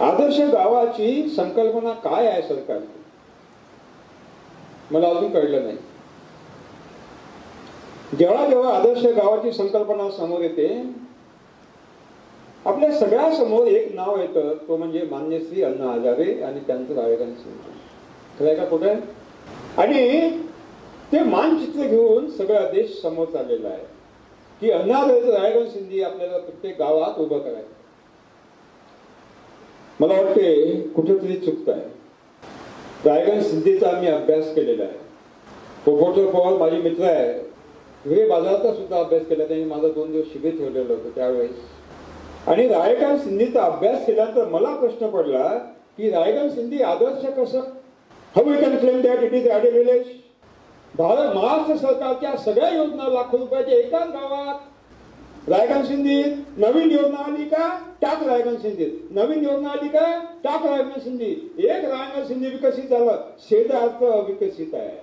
आदर्श गावाची संकल्पना काय आहे सरकारची, मला अजून कळलं नाही. जेव्हा जेव्हा आदर्श गावाची संकल्पना समोर येते, आपल्या सगळ्या समोर एक नाव येतं, तो म्हणजे मान्य श्री अण्णा हजारे आणि त्यांचं रायगण सिंधी. खरंय का कुठे? आणि ते मानचित्र घेऊन सगळा देश समोर चाललेला आहे की अण्णा हजारेचं रायगण सिंधी आपल्याला प्रत्येक गावात उभं करायचं. मला वाटते कुठेतरी चुकत आहे. रायगण सिंधीचा आम्ही अभ्यास केलेला आहे. पोपटराव पवार माझे मित्र आहे, हिरे बाजाराचा सुद्धा अभ्यास केला. त्यांनी माझा 2 दिवस शिबिर ठेवलेलं होतं त्यावेळेस. आणि रायगण सिंधीचा अभ्यास केल्यानंतर मला प्रश्न पडला की रायगण सिंधी आदर्श कसं? How we can claim that it is at a village. Bharat Maharashtra सरकारच्या सगळ्या योजना लाखो रुपयाच्या एकाच गावात. रायगण सिंधीत नवीन योजना आली का टाक रायगण सिंधीत, नवीन योजना आली का टाक रायगण सिंधीत. एक रायगण सिंधी विकसित झालं, शेजारथ विकसित आहे.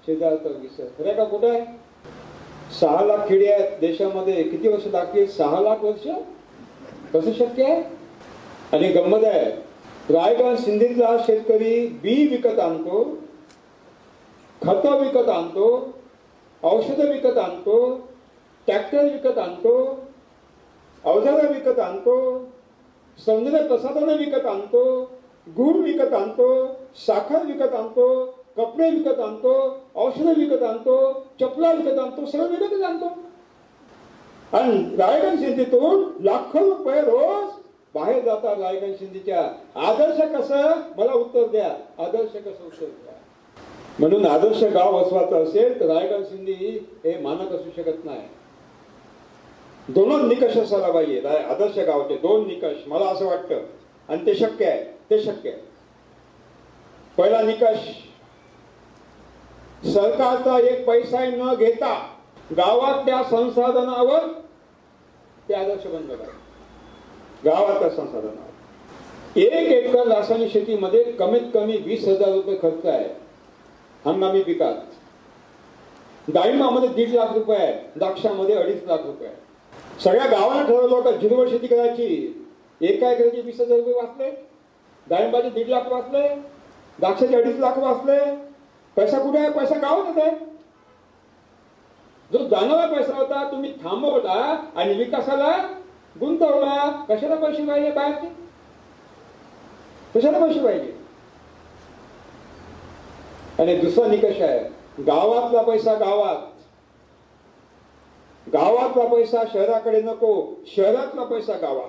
शेजारथ विकसित खरं का कुठं आहे? 6 लाख खेडे आहेत देशामध्ये. किती वर्ष लागतील? 6 लाख वर्ष. कसं शक्य आहे? आणि गंमत आहे, रायगण सिंधीतला शेतकरी बी विकत आणतो, खत विकत आणतो, औषध विकत आणतो, ट्रॅक्टर विकत आणतो, अवजारं विकत आणतो, सौंदर्य प्रसाधनं विकत आणतो, गूळ विकत आणतो, साखर विकत आणतो, कपडे विकत आणतो, औषधं विकत आणतो, चपला विकत आणतो, सगळं विकतच आणतो. आणि रायगण सिंधीतून लाखो रुपये रोज बाहेर जातात रायगण सिंधीच्या. आदर्श कसं? मला उत्तर द्या. आदर्श कसं? उत्तर द्या. म्हणून आदर्श गाव वसवायचं असेल तर रायगण सिंधी हे मानक असू शकत नाही. 2 निकष असायला पाहिजे आदर्श गावचे. 2 निकष मला असं वाटतं, आणि ते शक्य आहे. ते शक्य आहे. पहिला निकष, सरकारचा एक पैसा न घेता गावातल्या संसाधनावर ते आदर्श बंद करा. गावातल्या संसाधनावर 1 एकर रासायनिक शेतीमध्ये कमीत कमी 20,000 रुपये खर्च आहे हंगामी पिकात. डाळिंबामध्ये 1.5 लाख रुपये आहे, द्राक्षामध्ये 2.5 लाख रुपये आहे. सगळ्या गावाला ठरवलं होतं झिरवळ शेती करायची. एका एकराचे 20,000 रुपये वाचले, डाळिंबाचे 1.5 लाख वाचले, द्राक्षाचे 2.5 लाख वाचले. पैसा कुठे आहे? पैसा गावात आहे. जो जाणारा पैसा होता तुम्ही थांबवला आणि विकासाला गुंतवला. कशाला पैसे पाहिजे बाहेरचे? कशाला पैसे पाहिजे? आणि दुसरा निकष आहे, गावातला पैसा गावात, गावातला पैसा शहराकडे नको, शहरातला पैसा गावात.